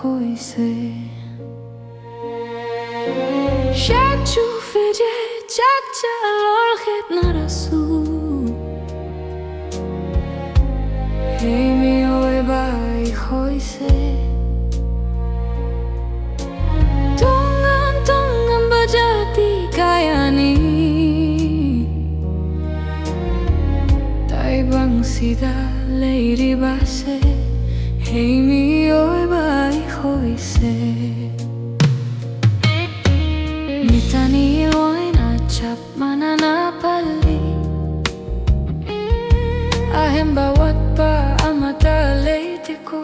Eikhoi Se Shak chu fije chak cha lol khit na rasu Hey Mee Oiba Eikhoi Se Tongan bajati kayani Tai bang sida leiri base Hey Mee Oiba Eikhoi Se Mitani loina chap manana pali Ahem bawat pa amata leitiko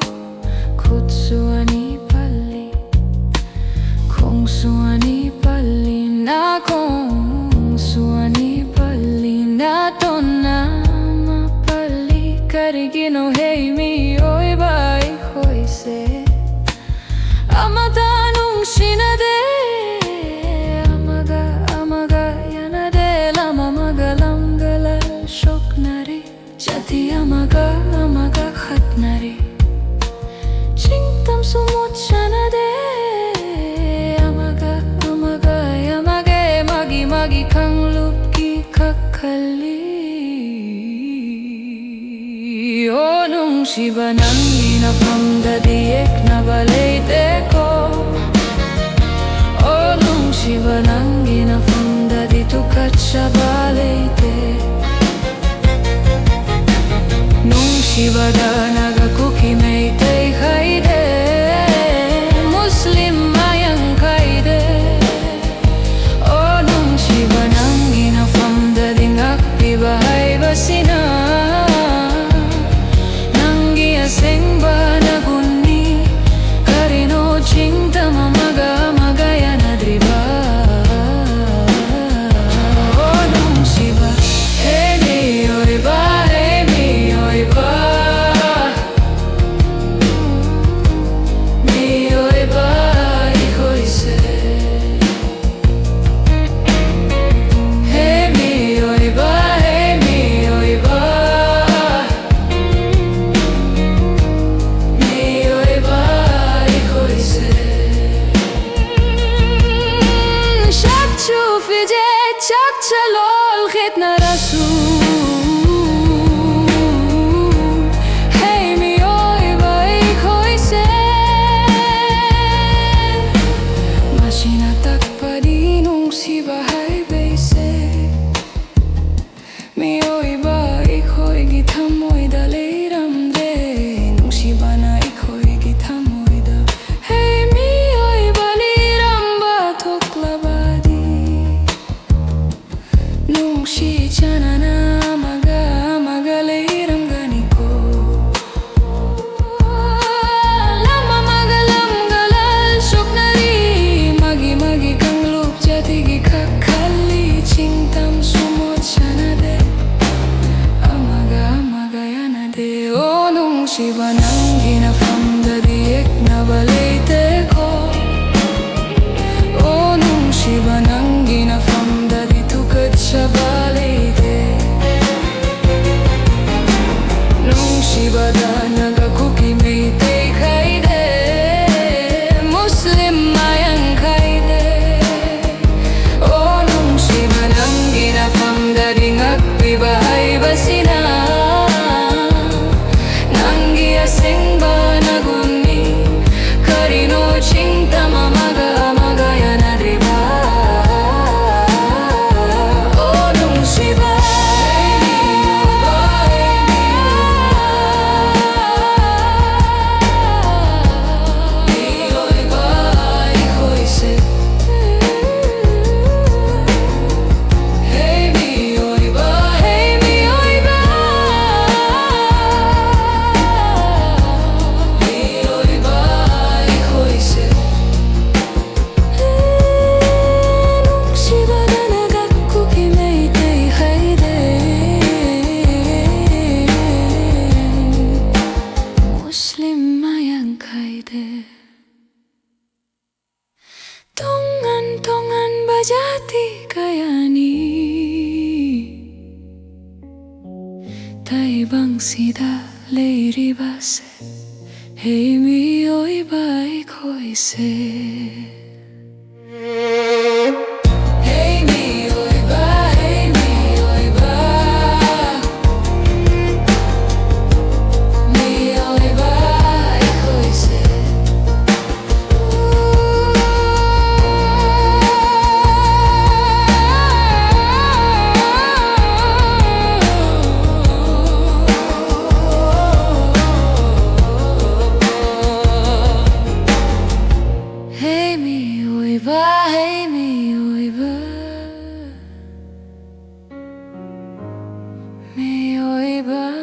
Kutsuani pali Kongsuani pali na Kongsuani pali na tona mapali Karigino Hey Mee Oiba Eikhoi Se Amata Nungshi na de Jati amaga khatnari Chingtam sumut shana de Amaga magi kanglup ki kakali O Nungshi banangi na famda diek na baleite ko O Nungshi banangi na famda di tukat sa baleite Nungshi bada Naga Kuki Meitei khaide Muslim Mayang khaide O Nungshi banangi na famda dingak pibahai basina Nangi aseng bana gunni Karino chingta mamaga magaya nadriba O Nungshi ba Hey Mee Oiba Chak chalol khit na rasu Hey Mee Oiba Eikhoi Se Mashina tak padi Nungshi bahai beise Mee Oiba Eikhoi gi thamoi da leiram de Nungshi bana Eikhoi gi thamoi da Hey Mee Oiba leiram ba thokla badi Nungshi chanana amaga leiram ganiko Lama magalam galal shoknari Magi kanglup jati gi kakali Chingtam sumot shanade Amaga yanade O Nungshi banangi na famda diek na baleite ko O Nungshi banangi na famda di tukat shabaleite Nungshi bada Naga Kuki Meitei khaide Muslim Mayang khaide O Nungshi banangi na famda dingak pibahai basina Nangi aseng bana gunni Karino chingta mamaga yanadriba jati kayani Tai bang sida leiri base Hey Mee Oiba Eikhoi Se. Hey Mee Oiba, hey Mee Oiba, Mee Oiba Eikhoi Se. Hey Mee Oiba, hey Mee Oiba, Mee Oiba.